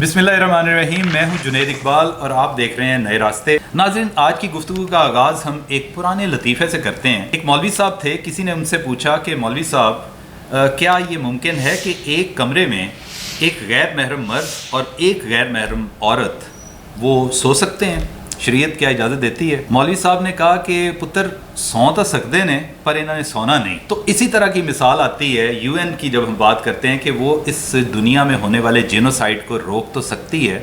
बिस्मिल्लाहिर्रहमानिर्रहीम। मैं हूं जुनैद इकबाल और आप देख रहे हैं नए रास्ते। नाज़रीन, आज की गुफ्तगू का आगाज़ हम एक पुराने लतीफ़े से करते हैं। एक मौलवी साहब थे, किसी ने उनसे पूछा कि मौलवी साहब, क्या ये मुमकिन है कि एक कमरे में एक गैर महरम मर्द और एक गैर महरम औरत वो सो सकते हैं? शरीयत क्या इजाज़त देती है? मौलवी साहब ने कहा कि पुत्र सौ तो सकते ने, पर इन्होंने सोना नहीं। तो इसी तरह की मिसाल आती है यूएन की जब हम बात करते हैं कि वो इस दुनिया में होने वाले जेनोसाइड को रोक तो सकती है,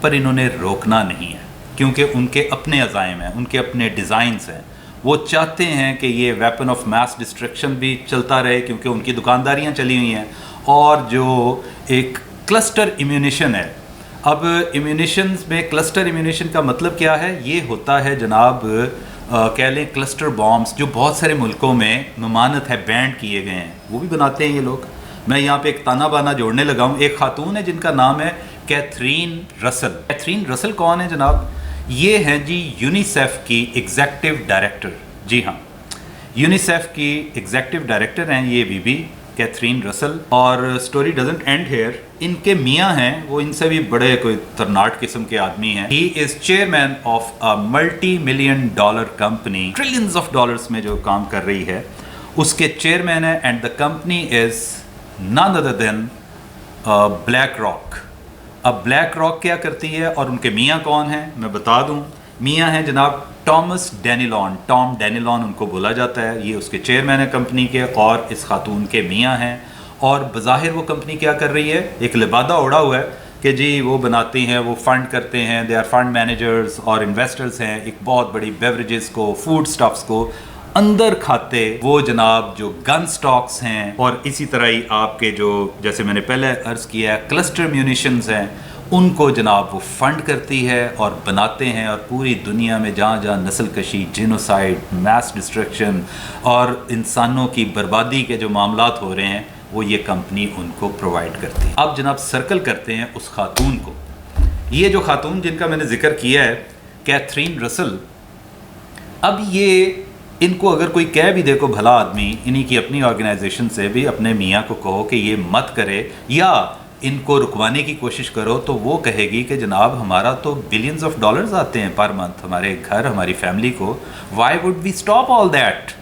पर इन्होंने रोकना नहीं है, क्योंकि उनके अपने अज़ाइम हैं, उनके अपने डिज़ाइंस हैं। वो चाहते हैं कि ये वेपन ऑफ मास डिस्ट्रक्शन भी चलता रहे, क्योंकि उनकी दुकानदारियाँ चली हुई हैं। और जो एक क्लस्टर इम्यूनिशन है, अब इम्यूनिशंस में क्लस्टर इम्यूनिशन का मतलब क्या है? ये होता है जनाब, कह लें क्लस्टर बॉम्ब्स, जो बहुत सारे मुल्कों में ममानत है, बैंड किए गए हैं, वो भी बनाते हैं ये लोग। मैं यहाँ पे एक ताना बाना जोड़ने लगा हूँ। एक खातून है जिनका नाम है कैथरीन रसल। कैथरीन रसल कौन है जनाब? ये हैं जी यूनिसेफ की एग्जेक्टिव डायरेक्टर। जी हाँ, यूनिसेफ की एग्जेक्टिव डायरेक्टर हैं ये बीबी कैथरीन रसल। और स्टोरी डजंट एंड हेयर। इनके मियाँ हैं, वो इनसे भी बड़े कोई तरनाट किस्म के आदमी हैं। He is chairman of a $multi-million company, trillions of dollars में जो काम कर रही है, उसके चेयरमैन है। And the company is none other than BlackRock. अब ब्लैक रॉक क्या करती है और उनके मियाँ कौन हैं मैं बता दूँ। मियाँ हैं जनाब टॉमस डेनिलॉन। टॉम डेनिलॉन उनको बोला जाता है। ये उसके चेयरमैन है कंपनी के, और इस खातून के मियाँ हैं। और बज़ाहिर वो कंपनी क्या कर रही है? एक लिबादा उड़ा हुआ है कि जी वो बनाती हैं, वो फंड करते हैं, दे आर फंड मैनेजर्स और इन्वेस्टर्स हैं। एक बहुत बड़ी बेवरेजेस को, फूड स्टफ्स को अंदर खाते वो जनाब जो गन स्टॉक्स हैं, और इसी तरह ही आपके जो, जैसे मैंने पहले अर्ज़ किया है, क्लस्टर म्यूनिशंस हैं, उनको जनाब वो फंड करती है और बनाते हैं। और पूरी दुनिया में जहाँ जहाँ नस्ल कशी, जेनोसाइड, मास डिस्ट्रक्शन और इंसानों की बर्बादी के जो मामलात हो रहे हैं, वो ये कंपनी उनको प्रोवाइड करती है। अब जनाब सर्कल करते हैं उस खातून को। ये जो खातून जिनका मैंने जिक्र किया है, कैथरीन रसल। अब ये इनको अगर कोई कह भी देखो, भला आदमी, इन्हीं की अपनी ऑर्गेनाइजेशन से भी अपने मियाँ को कहो कि ये मत करे या इनको रुकवाने की कोशिश करो, तो वो कहेगी कि जनाब हमारा तो बिलियंस ऑफ डॉलर्स आते हैं पर मंथ हमारे घर, हमारी फैमिली को, why would we stop all that.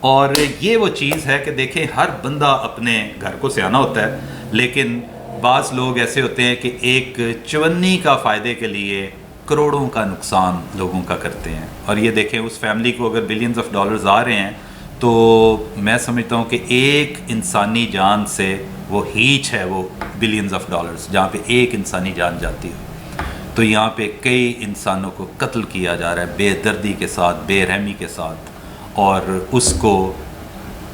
और ये वो चीज़ है कि देखें, हर बंदा अपने घर को सियाना होता है, लेकिन बाज़ लोग ऐसे होते हैं कि एक चवन्नी का फ़ायदे के लिए करोड़ों का नुकसान लोगों का करते हैं। और ये देखें, उस फैमिली को अगर बिलियंस ऑफ डॉलर्स आ रहे हैं, तो मैं समझता हूँ कि एक इंसानी जान से वो हीच है, वो बिलियंस ऑफ डॉलर्स। जहाँ पे एक इंसानी जान जाती है, तो यहाँ पे कई इंसानों को कत्ल किया जा रहा है बेदर्दी के साथ, बेरहमी के साथ। और उसको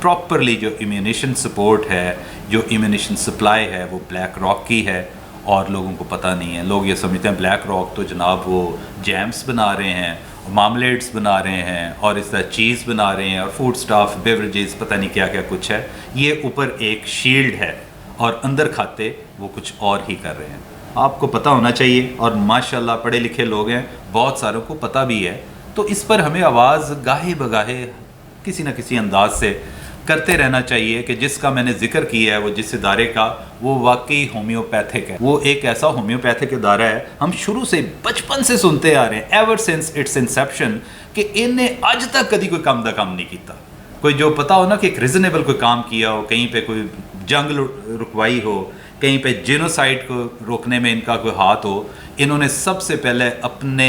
प्रॉपरली जो इम्यूनिशन सपोर्ट है, जो इम्यूनिशन सप्लाई है, वो ब्लैक रॉक की है, और लोगों को पता नहीं है। लोग ये समझते हैं ब्लैक रॉक तो जनाब वो जैम्स बना रहे हैं, मामलेट्स बना रहे हैं, और इस तरह चीज़ बना रहे हैं, और फूड स्टफ, बेवरेजेस, पता नहीं क्या क्या कुछ है। ये ऊपर एक शील्ड है, और अंदर खाते वो कुछ और ही कर रहे हैं। आपको पता होना चाहिए, और माशाल्लाह पढ़े लिखे लोग हैं, बहुत सारों को पता भी है। तो इस पर हमें आवाज़ गाहे बगाहे किसी न किसी अंदाज से करते रहना चाहिए कि जिसका मैंने जिक्र किया है, वो जिस इदारे का, वो वाकई होम्योपैथिक है। वो एक ऐसा होम्योपैथिक इदारा है, हम शुरू से बचपन से सुनते आ रहे हैं, एवर सिंस इट्स इंसेप्शन, कि इन्हें आज तक कभी कोई काम नहीं किया। कोई जो पता हो ना कि एक रिजनेबल कोई काम किया हो, कहीं पे कोई जंग रुकवाई हो, कहीं पे जेनोसाइड को रोकने में इनका कोई हाथ हो, इन्होंने सबसे पहले अपने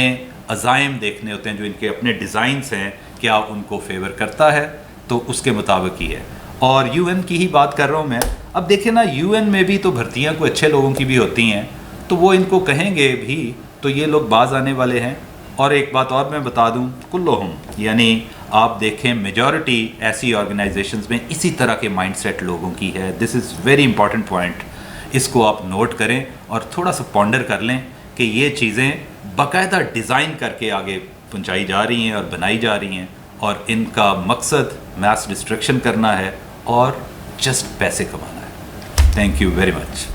अज़ाइम देखने होते हैं, जो इनके अपने डिज़ाइंस हैं, क्या उनको फेवर करता है, तो उसके मुताबिक ही है। और यूएन की ही बात कर रहा हूँ मैं। अब देखें ना, यूएन में भी तो भर्तियाँ कोई अच्छे लोगों की भी होती हैं, तो वो इनको कहेंगे भी तो ये लोग बाज आने वाले हैं। और एक बात और मैं बता दूँ, कुल्लुहुम, यानी आप देखें मेजॉरिटी ऐसी ऑर्गेनाइजेशंस में इसी तरह के माइंडसेट लोगों की है। This is very important point. इसको आप नोट करें और थोड़ा सा पॉन्डर कर लें कि ये चीज़ें बाकायदा डिज़ाइन करके आगे पहुंचाई जा रही हैं और बनाई जा रही हैं, और इनका मकसद मास डिस्ट्रक्शन करना है और जस्ट पैसे कमाना है। Thank you very much.